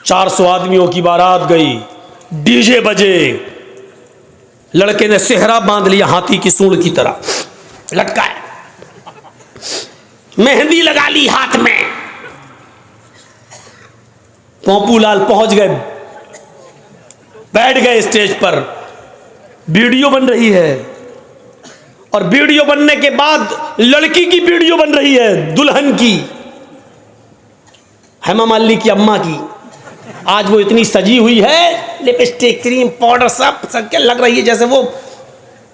400 आदमियों की बारात गई, डीजे बजे, लड़के ने सेहरा बांध लिया हाथी की सूंड की तरह लटकाया, मेहंदी लगा ली हाथ में। पोंपू लाल पहुंच गए, बैठ गए स्टेज पर, वीडियो बन रही है और वीडियो बनने के बाद लड़की की वीडियो बन रही है, दुल्हन की, हेमा मालिनी की अम्मा की। आज वो इतनी सजी हुई है, लिपस्टिक, क्रीम, पाउडर सब क्या लग रही है जैसे वो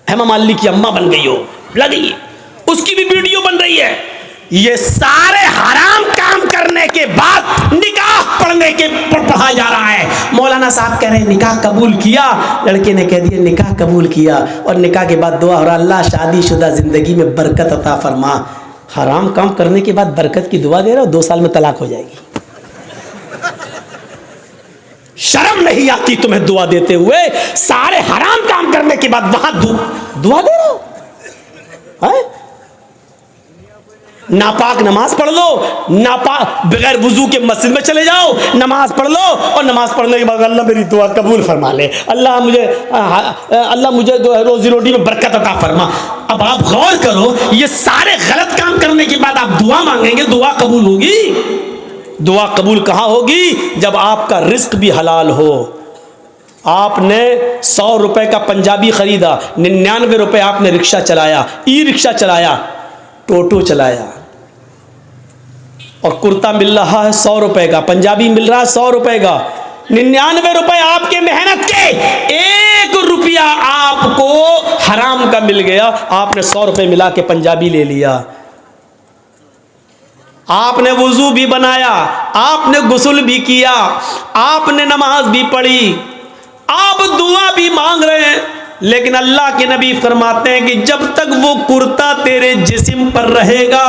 हेमा मालिनी की अम्मा बन गई हो, लगी है। उसकी भी वीडियो बन रही है। ये सारे हराम काम करने के बाद निकाह पढ़ा जा रहा है। मौलाना साहब कह रहे हैं निकाह कबूल किया, लड़के ने कह दिया निकाह कबूल किया, और निकाह के बाद दुआ हो रहा अल्लाह शादीशुदा जिंदगी में बरकत अता फरमा। हराम काम करने के बाद बरकत की दुआ दे रहे हो, 2 साल में तलाक हो जाएगी। शर्म नहीं आती तुम्हें दुआ देते हुए? सारे हराम काम करने के बाद वहां दुआ दे रहे हो है? नापाक नमाज पढ़ लो, नापाक बगैर वुजू के मस्जिद में चले जाओ, नमाज पढ़ लो, और नमाज पढ़ने के बाद अल्लाह मेरी दुआ कबूल फरमा ले, अल्लाह मुझे रोजी रोटी में बरकत अता फरमा। अब आप गौर करो, ये सारे गलत काम करने के बाद आप दुआ मांगेंगे, दुआ कबूल होगी? दुआ कबूल कहाँ होगी? जब आपका रिस्क भी हलाल हो। आपने 100 रुपए का पंजाबी खरीदा, 99 रुपए आपने रिक्शा चलाया, ई रिक्शा चलाया, टोटो चलाया, और कुर्ता मिल रहा है 100 रुपए का, पंजाबी मिल रहा है 100 रुपए का, 99 रुपए आपके मेहनत के, 1 रुपया आपको हराम का मिल गया। आपने 100 रुपए मिला के पंजाबी ले लिया, आपने वुजू भी बनाया, आपने गुस्ल भी किया, आपने नमाज भी पढ़ी, आप दुआ भी मांग रहे हैं, लेकिन अल्लाह के नबी फरमाते हैं कि जब तक वो कुर्ता तेरे जिस्म पर रहेगा,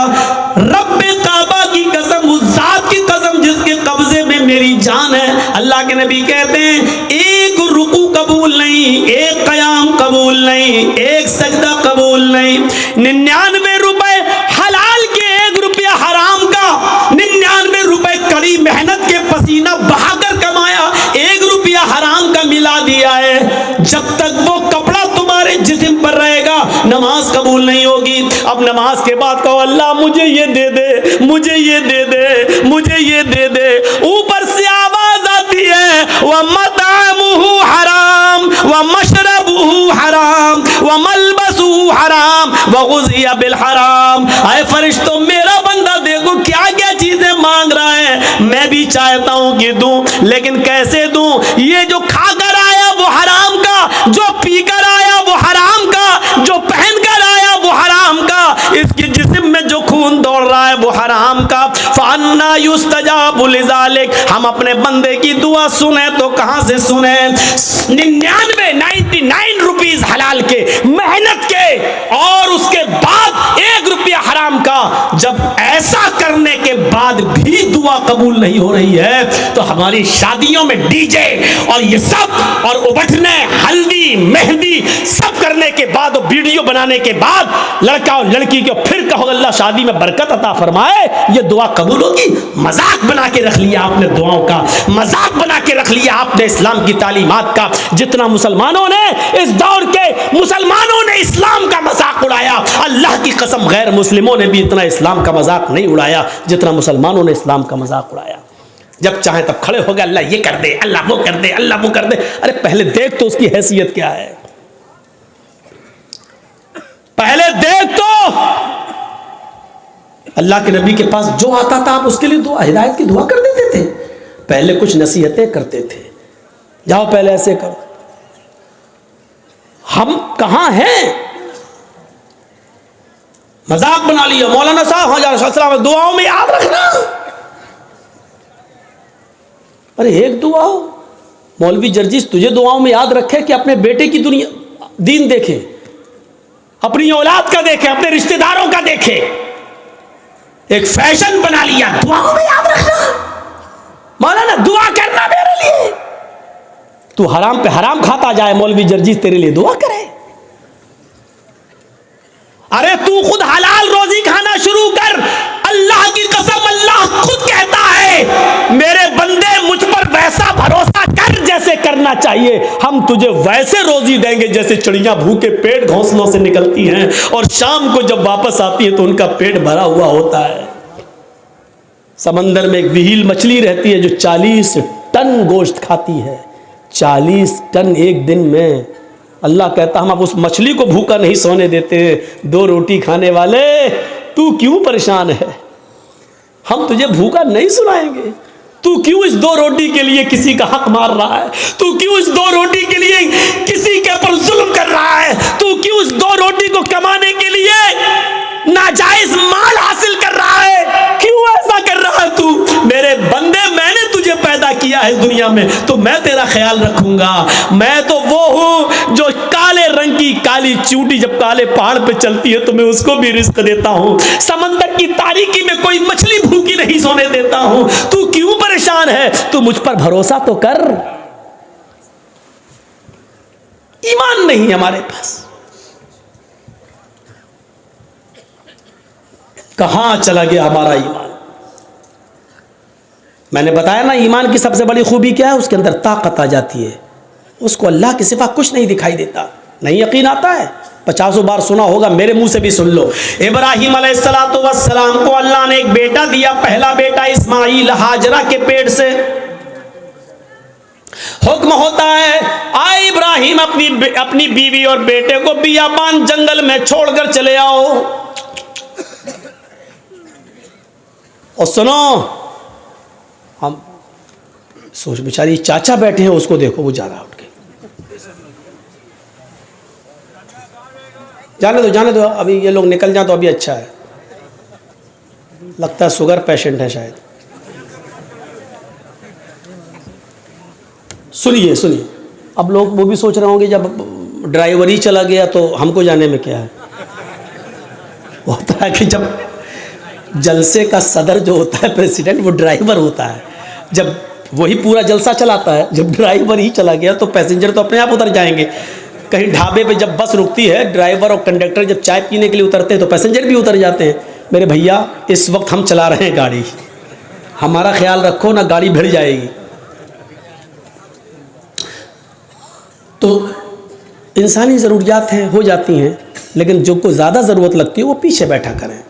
रब्बे काबा की कसम, उस जात की कसम जिसके कब्जे में मेरी जान है, अल्लाह के नबी कहते हैं 1 रुकू कबूल नहीं, 1 कयाम कबूल नहीं, 1 सजदा कबूल नहीं। 99 रुपए हलाल के, 1 रुपया हराम का, 99 रुपए कड़ी मेहनत के पसीना बहाकर कमाया, 1 रुपया हराम का मिला दिया है। जब तक वो कपड़ा तुम्हारे जिस्म पर रहेगा, नमाज कबूल नहीं होगी। अब नमाज के बाद कहो अल्लाह मुझे ये दे दे, मुझे ये दे दे, मुझे ये दे दे। ऊपर से आवाज आती है व मतअमुहु हराम व मशरबुहु हराम व मलबसुहु हराम व गुज़िया बिल हराम। आए फरिश्तों, मेरा बंदा देखो क्या क्या चीजें मांग रहा है, मैं भी चाहता हूं कि दूं, लेकिन कैसे दूं? ये जो खाकर आया वो हराम का, जो पीकर आया वो हराम का, जो पहनकर आया वो हराम का, इसके जिस्म में जो खून दौड़ रहा है वो हराम का। फअन्ना युस्तजाबु लिज़ालिक। हम अपने बंदे की दुआ सुने तो कहां से सुने? 99 रुपीस हलाल के, मेहनत के, और उसके बाद 1 रुपया हराम का। जब ऐसा करने के बाद भी दुआ कबूल नहीं हो रही है, तो हमारी शादियों में डीजे और ये सब, और उबटने, हल्दी, मेहंदी सब करने के बाद, वीडियो बनाने के बाद लड़का और लड़की को फिर कहो अल्लाह शादी में बरकत अता फरमाए, ये दुआ कबूल होगी? मजाक बना के रख लिया आपने दुआओं का, मजाक बना के रख लिया आपने इस्लाम की तालीमात का। जितना मुसलमानों ने, इस दौर के मुसलमानों ने इस्लाम का मजाक उड़ाया, अल्लाह की कसम गैर मुस्लिमों ने भी इतना इस्लाम का मजाक नहीं उड़ाया जितना मुसलमानों ने इस्लाम का मजाक उड़ाया। जब चाहे तब खड़े हो गए, अल्लाह ये कर दे, अल्लाह वो कर दे, अल्लाह वो कर दे। अरे पहले देख तो उसकी हैसियत क्या है, पहले देख तो। अल्लाह के नबी के पास जो आता था आप उसके लिए दुआ, हिदायत की दुआ कर देते थे। पहले कुछ नसीहतें करते थे, जाओ पहले ऐसे करो। हम कहां हैं? मजाक बना लिया। मौलाना साहब हाँ दुआओं में याद रखना। अरे एक दुआ हो, मौलवी जर्जिस तुझे दुआओं में याद रखे कि अपने बेटे की दुनिया दीन देखे, अपनी औलाद का देखे, अपने रिश्तेदारों का देखे। एक फैशन बना लिया, दुआओं में याद रखना। मौलाना दुआ करना मेरे लिए। तू हराम पे हराम खाता जाए, मौलवी जर्जिस तेरे लिए दुआ करे। अरे तू खुद हलाल रोजी खाना शुरू कर। अल्लाह की कसम, अल्लाह खुद कहता है मेरे बंदे मुझ पर वैसा चाहिए, हम तुझे वैसे रोजी देंगे जैसे चिड़िया भूखे पेट घोंसलों से निकलती हैं और शाम को जब वापस आती है तो उनका पेट भरा हुआ होता है। समंदर में एक व्हील मछली रहती है जो 40 टन गोश्त खाती है। 40 टन एक दिन में। अल्लाह कहता हम अब उस मछली को भूखा नहीं सोने देते। 2 रोटी खाने वाले तू क्यों परेशान है, हम तुझे भूखा नहीं सुनाएंगे। तू क्यों इस 2 रोटी के लिए किसी का हक मार रहा है, तू क्यों इस 2 रोटी के लिए किसी के ऊपर जुल्म कर रहा है, तू क्यों इस 2 रोटी को कमाने के लिए नाजायज माल हासिल कर रहा है, क्यों ऐसा कर रहा है तू। मेरे बंदे, मैंने तुझे पैदा किया है दुनिया में तो मैं तेरा ख्याल रखूंगा। मैं तो वो हूं जो काले रंग की काली चूंटी जब काले पहाड़ पे चलती है तो मैं उसको भी रिस्क देता हूं। समंदर की तारीकी में कोई मछली भूखी नहीं सोने देता हूं। तू क्यों परेशान है, तू मुझ पर भरोसा तो कर। ईमान नहीं हमारे पास, कहां चला गया हमारा ईमान। मैंने बताया ना, ईमान की सबसे बड़ी खूबी क्या है, उसके अंदर ताकत आ जाती है। उसको अल्लाह के सिवा कुछ नहीं दिखाई देता। नहीं यकीन आता है, 50 बार सुना होगा, मेरे मुंह से भी सुन लो। इब्राहिम अलैहिस्सलातु वस्सलाम को अल्लाह ने एक बेटा दिया। पहला बेटा इस्माइल हाजरा के पेट से। हुक्म होता है, आए इब्राहिम अपनी बीवी और बेटे को बियाबान जंगल में छोड़कर चले आओ। और सुनो, हम सोच बेचारी चाचा बैठे हैं, उसको देखो वो जा रहा उठ के। जाने दो अभी ये लोग निकल जाए तो अभी अच्छा है। लगता है शुगर पेशेंट है शायद। सुनिए, अब लोग वो भी सोच रहे होंगे जब ड्राइवर ही चला गया तो हमको जाने में क्या है। होता है कि जब जलसे का सदर जो होता है प्रेसिडेंट, वो ड्राइवर होता है। जब वही पूरा जलसा चलाता है, जब ड्राइवर ही चला गया तो पैसेंजर तो अपने आप उतर जाएंगे। कहीं ढाबे पे जब बस रुकती है, ड्राइवर और कंडक्टर जब चाय पीने के लिए उतरते हैं तो पैसेंजर भी उतर जाते हैं। मेरे भैया, इस वक्त हम चला रहे हैं गाड़ी, हमारा ख्याल रखो ना, गाड़ी भिड़ जाएगी। तो इंसानी ज़रूरियात हैं, हो जाती हैं, लेकिन जो को ज़्यादा ज़रूरत लगती है वो पीछे बैठा करें।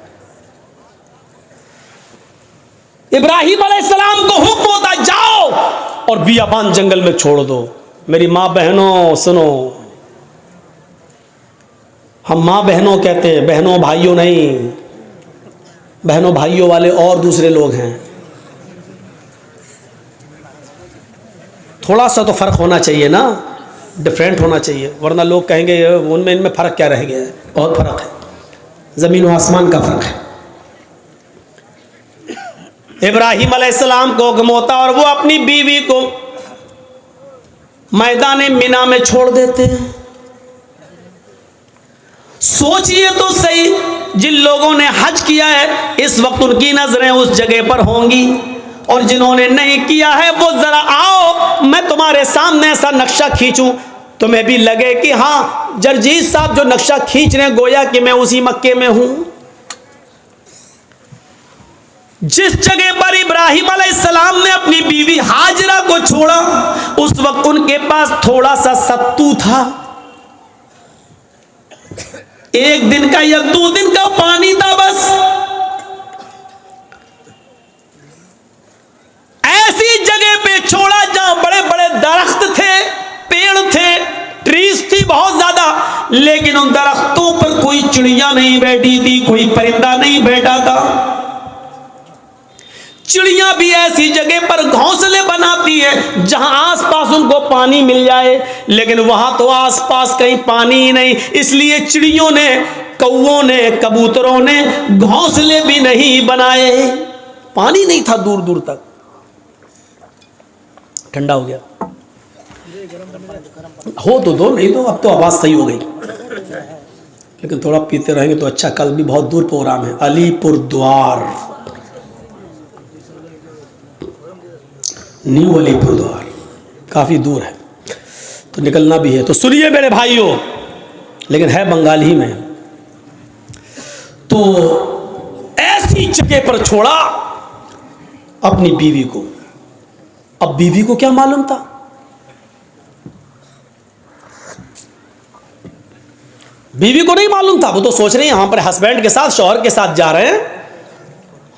इब्राहिम अलैहिस्सलाम को हुक्म होता है, जाओ और बियाबान जंगल में छोड़ दो। मेरी माँ बहनों सुनो, हम माँ बहनों कहते हैं, बहनों भाइयों नहीं। बहनों भाइयों वाले और दूसरे लोग हैं। थोड़ा सा तो फ़र्क होना चाहिए ना, डिफरेंट होना चाहिए, वरना लोग कहेंगे उनमें इनमें फ़र्क क्या रह गया है। बहुत फ़र्क है, ज़मीन और आसमान का फ़र्क है। इब्राहिम अलैहिस्सलाम को हुक्म होता और वो अपनी बीवी को मैदान मिना में छोड़ देते हैं। सोचिए तो सही, जिन लोगों ने हज किया है इस वक्त उनकी नजरें उस जगह पर होंगी, और जिन्होंने नहीं किया है वो जरा आओ, मैं तुम्हारे सामने ऐसा नक्शा खींचूं, तुम्हें भी लगे कि हाँ जरजीत साहब जो नक्शा खींच रहे हैं गोया कि मैं उसी मक्के में हूं। जिस जगह पर इब्राहिम अलैहिस्सलाम ने अपनी बीवी हाजरा को छोड़ा, उस वक्त उनके पास थोड़ा सा सत्तू था, 1 दिन का या 2 दिन का पानी था बस। ऐसी जगह पे छोड़ा जहां बड़े बड़े दरख्त थे, पेड़ थे, ट्रीज थी बहुत ज्यादा, लेकिन उन दरख्तों पर कोई चिड़िया नहीं बैठी थी, कोई परिंदा नहीं बैठा था। चिड़िया भी ऐसी जगह पर घोंसले बनाती है जहां आसपास उनको पानी मिल जाए, लेकिन वहां तो आसपास कहीं पानी ही नहीं। इसलिए चिड़ियों ने, कौओं ने, कबूतरों ने घोंसले भी नहीं बनाए। पानी नहीं था दूर दूर तक। ठंडा हो गया, हो तो दो, नहीं तो अब तो आवाज सही हो गई, लेकिन थोड़ा पीते रहेंगे तो अच्छा। कल भी बहुत दूर प्रोग्राम है, अलीपुर द्वार, न्यू अलीपुर द्वार, काफ़ी दूर है तो निकलना भी है। तो सुनिए मेरे भाइयों, लेकिन है बंगाली में। तो ऐसी जगह पर छोड़ा अपनी बीवी को। अब बीवी को क्या मालूम था, बीवी को नहीं मालूम था, वो तो सोच रही है यहाँ पर हस्बैंड के साथ, शौहर के साथ जा रहे हैं।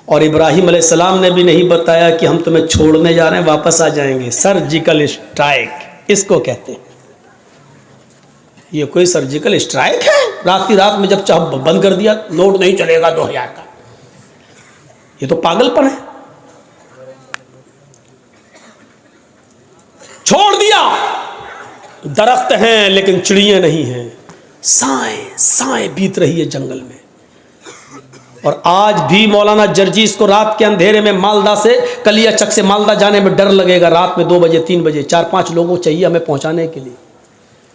और इब्राहिम अलैहिस्सलाम ने भी नहीं बताया कि हम तुम्हें छोड़ने जा रहे हैं, वापस आ जाएंगे। सर्जिकल स्ट्राइक इसको कहते हैं। ये कोई सर्जिकल स्ट्राइक है? रात की रात में जब चाह बंद कर दिया, नोट नहीं चलेगा 2000 का, ये तो पागलपन है। छोड़ दिया, दरख्त हैं लेकिन चिड़ियां नहीं हैं, साएं साएं बीत रही है जंगल में। और आज भी मौलाना जर्जीस को रात के अंधेरे में मालदा से, कलियाचक से मालदा जाने में डर लगेगा। रात में 2 बजे 3 बजे 4-5 लोगों चाहिए हमें पहुंचाने के लिए।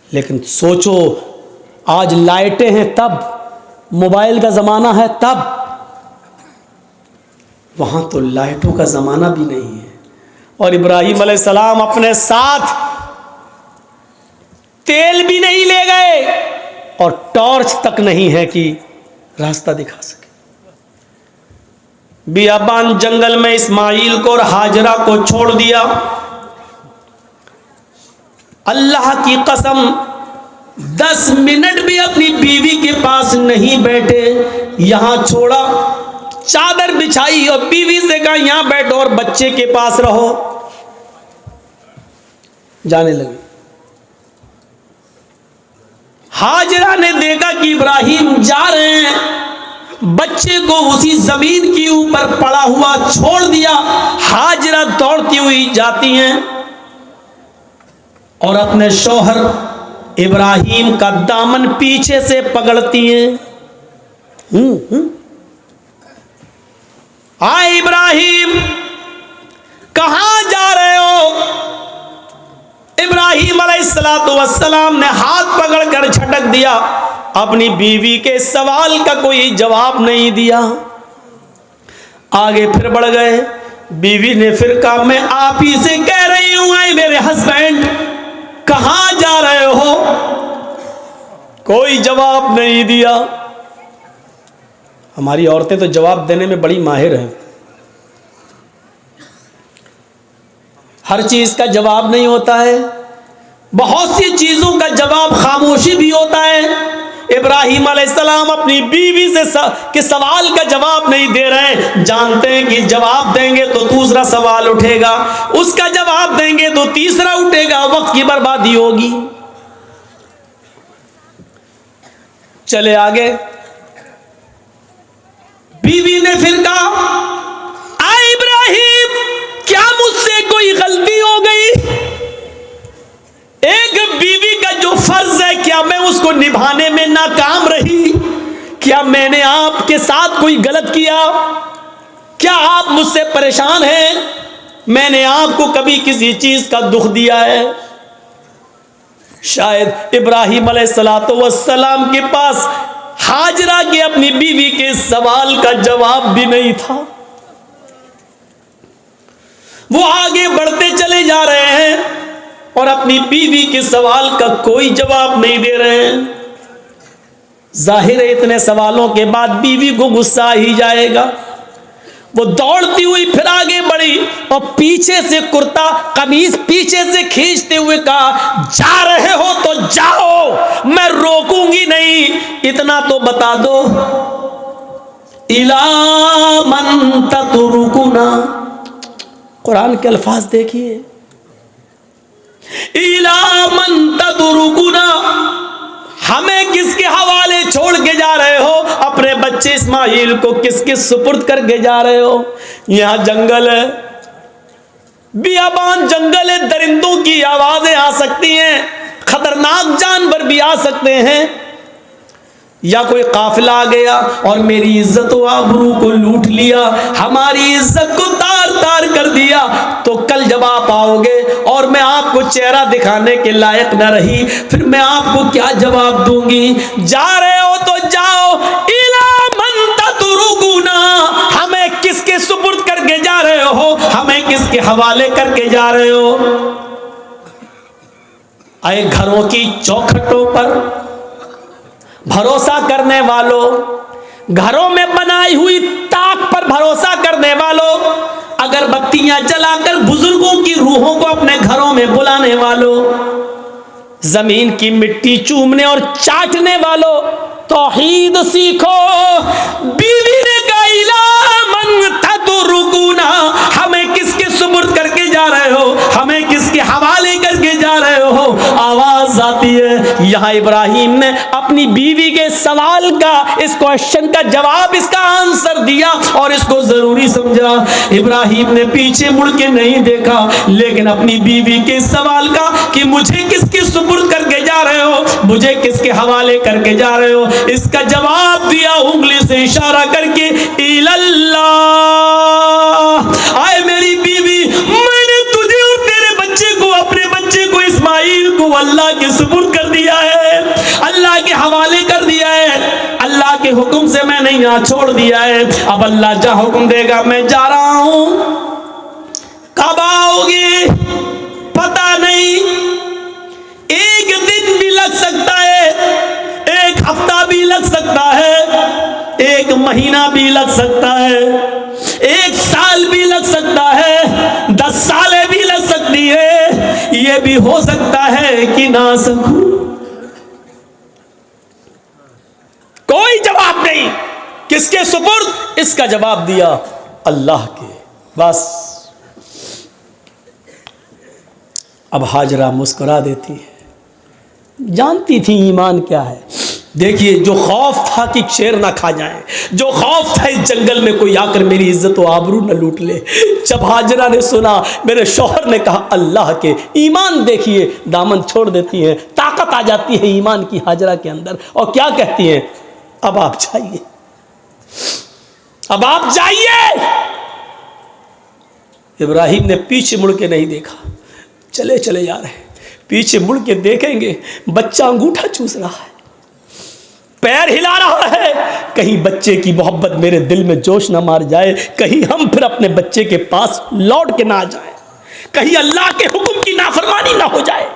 लेकिन सोचो, आज लाइटें हैं तब, मोबाइल का ज़माना है तब, वहाँ तो लाइटों का ज़माना भी नहीं है। और इब्राहिम अलैहिस्सलाम अपने साथ तेल भी नहीं ले गए और टॉर्च तक नहीं है कि रास्ता दिखा सके। बियाबान जंगल में इस्माइल को और हाजरा को छोड़ दिया। अल्लाह की कसम 10 मिनट भी अपनी बीवी के पास नहीं बैठे, यहां छोड़ा, चादर बिछाई और बीवी से कहा यहां बैठो और बच्चे के पास रहो। जाने लगे। हाजरा ने देखा कि इब्राहिम जा रहे हैं, बच्चे को उसी जमीन के ऊपर पड़ा हुआ छोड़ दिया। हाजरा दौड़ती हुई जाती हैं और अपने शौहर इब्राहिम का दामन पीछे से पकड़ती हैं। आए इब्राहिम, कहां जा रहे हो? इब्राहिम अलैहिस्सलातु वस्सलाम ने हाथ पकड़कर झटक दिया। अपनी बीवी के सवाल का कोई जवाब नहीं दिया। आगे फिर बढ़ गए। बीवी ने फिर कहा मैं आप ही से कह रही हूं, आए मेरे हस्बैंड, कहां जा रहे हो? कोई जवाब नहीं दिया। हमारी औरतें तो जवाब देने में बड़ी माहिर हैं। हर चीज का जवाब नहीं होता है, बहुत सी चीजों का जवाब खामोशी भी होता है। इब्राहिम अलैहिस्सलाम अपनी बीवी से के सवाल का जवाब नहीं दे रहे हैं। जानते हैं कि जवाब देंगे तो दूसरा सवाल उठेगा, उसका जवाब देंगे तो तीसरा उठेगा, वक्त की बर्बादी होगी। चले आगे। बीवी ने फिर कहा आ इब्राहिम, क्या मुझसे कोई गलती हो गई? एक बीवी का जो फर्ज है, क्या मैं उसको निभाने में नाकाम रही? क्या मैंने आपके साथ कोई गलत किया? क्या आप मुझसे परेशान हैं? मैंने आपको कभी किसी चीज का दुख दिया है? शायद इब्राहिम अलैहिस्सलातु वस्सलाम के पास हाजरा के अपनी बीवी के सवाल का जवाब भी नहीं था। वो आगे बढ़ते चले जा रहे हैं और अपनी बीवी के सवाल का कोई जवाब नहीं दे रहे हैं। जाहिर है इतने सवालों के बाद बीवी को गुस्सा ही जाएगा। वो दौड़ती हुई फिर आगे बढ़ी और पीछे से कुर्ता कमीज पीछे से खींचते हुए कहा जा रहे हो तो जाओ, मैं रोकूंगी नहीं। इतना तो बता दो, इला मन ततरुकुना, कुरान के अल्फाज देखिए, इला मन ततरुकुना, हमें किसके हवाले छोड़ के जा रहे हो? अपने बच्चे इस्माइल को किसके सुपुर्द करके जा रहे हो? यहां जंगल है, बियाबान जंगल है, दरिंदों की आवाजें आ सकती हैं, खतरनाक जानवर भी आ सकते हैं, या कोई काफिला आ गया और मेरी इज्जत व आबरू को लूट लिया, हमारी इज्जत को तार तार कर दिया, तो कल जब आप आओगे और मैं आपको चेहरा दिखाने के लायक न रही, फिर मैं आपको क्या जवाब दूंगी? जा रहे हो तो जाओ, इला मन ततरुकुना, हमें किसके सुपुर्द करके जा रहे हो? हमें किसके हवाले करके जा रहे हो? आए घरों की चौखटों पर भरोसा करने वालों, घरों में बनाई हुई ताक पर भरोसा करने वालों, अगरबत्तियां जलाकर बुजुर्गों की रूहों को अपने घरों में बुलाने वालों, जमीन की मिट्टी चूमने और चाटने वालों, तौहीद सीखो। बीवी ने कहा इला मन तदरुकुना, हमें किसके सुपुर्द करके जा रहे हो, हमें किसके हवाले करके जा रहे हो। आवाज आती है। यहाँ इब्राहिम ने अपनी बीवी के सवाल का, इस क्वेश्चन का जवाब, इसका आंसर दिया और इसको जरूरी समझा। इब्राहिम ने पीछे मुड़ के नहीं देखा, लेकिन अपनी बीवी के सवाल का कि मुझे किसके सुपुर्द करके जा रहे हो, मुझे किसके हवाले करके जा रहे हो, इसका जवाब दिया उंगली से इशारा करके, इल्लल्लाह। आए मेरी बीवी, मैंने तुझे और तेरे बच्चे को, अपने बच्चे को इस्माइल को अल्लाह के सुपुर्द कर दिया है, अल्लाह के हवाले कर दिया है। अल्लाह के हुक्म से मैंने यहाँ छोड़ दिया है। अब अल्लाह जहाँ हुक्म देगा मैं जा रहा हूं। कब आओगे पता नहीं, एक दिन भी लग सकता है, एक हफ्ता भी लग सकता है, एक महीना भी लग सकता है, एक साल भी लग सकता है, 10 सालें भी लग सकती है, ये भी हो सकता है कि ना सकूं। कोई जवाब नहीं, किसके सुपुर्द, इसका जवाब दिया अल्लाह के। बस अब हाजरा मुस्कुरा देती है, जानती थी ईमान क्या है। देखिए, जो खौफ था कि शेर ना खा जाए, जो खौफ था इस जंगल में कोई आकर मेरी इज्जत और आबरू न लूट ले, जब हाजरा ने सुना, मेरे शौहर ने कहा अल्लाह के, ईमान देखिए, दामन छोड़ देती है, ताकत आ जाती है ईमान की हाजरा के अंदर, और क्या कहती हैं, अब आप जाइए, अब आप जाइए। इब्राहिम ने पीछे मुड़ के नहीं देखा, चले चले जा रहे। पीछे मुड़ के देखेंगे, बच्चा अंगूठा चूस रहा है, पैर हिला रहा है, कहीं बच्चे की मोहब्बत मेरे दिल में जोश ना मार जाए, कहीं हम फिर अपने बच्चे के पास लौट के ना आ जाए, कहीं अल्लाह के हुक्म की नाफरमानी ना हो जाए।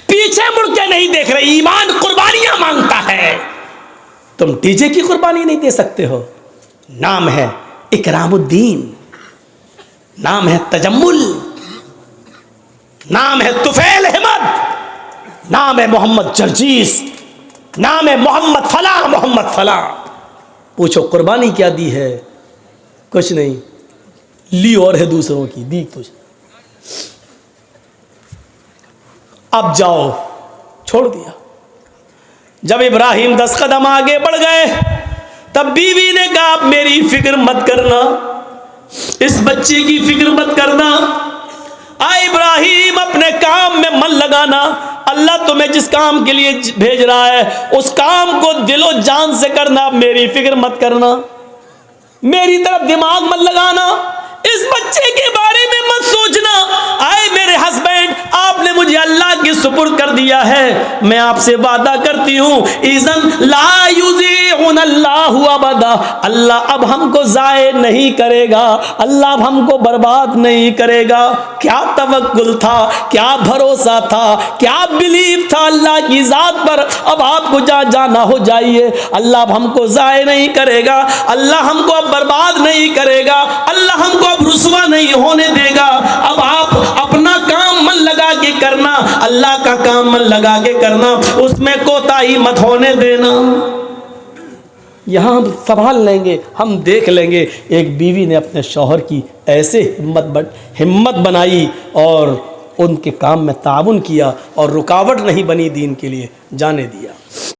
पीछे मुड़ के नहीं देख रहे। ईमान कुर्बानियां मांगता है। तुम डीजे की कुर्बानी नहीं दे सकते हो। नाम है इकरामुद्दीन, नाम है तजम्मुल, नाम है तुफैल अहमद, नाम है मोहम्मद जर्जीस, नाम है मोहम्मद फला, मोहम्मद फला। पूछो कुर्बानी क्या दी है? कुछ नहीं, ली और है दूसरों की, दी कुछ। अब जाओ, छोड़ दिया। जब इब्राहिम 10 कदम आगे बढ़ गए, तब बीवी ने कहा आप मेरी फिक्र मत करना, इस बच्चे की फिक्र मत करना। इब्राहिम अपने काम में मन लगाना, अल्लाह तुम्हें जिस काम के लिए भेज रहा है उस काम को दिलो जान से करना, मेरी फिक्र मत करना, मेरी तरफ दिमाग मत लगाना, इस बच्चे के बारे में मत सोचना। आए मेरे हस्बैंड, आपने मुझे अल्लाह के सुपुर्द कर दिया है, मैं आपसे वादा करती हूँ, इज़न ला युज़ीउन अल्लाहु अबदा, अल्लाह अब हमको ज़ाये नहीं करेगा, अल्लाह अब हमको बर्बाद नहीं करेगा। क्या तवक्कुल था, क्या भरोसा था, क्या बिलीव था अल्लाह की ज़ात पर। अब आपको जहाँ जाना हो जाइए, अल्लाह अब हमको ज़ाये नहीं करेगा, अल्लाह हमको अब बर्बाद नहीं करेगा, अल्लाह हमको अब रुसवा नहीं होने देगा। अब आप अपना काम मन लगा के करना, अल्लाह का काम मन लगा के करना, उसमें कोताही मत होने देना। यहाँ हम संभाल लेंगे, हम देख लेंगे। एक बीवी ने अपने शौहर की ऐसे हिम्मत बनाई और उनके काम में ताउन किया और रुकावट नहीं बनी, दीन के लिए जाने दिया।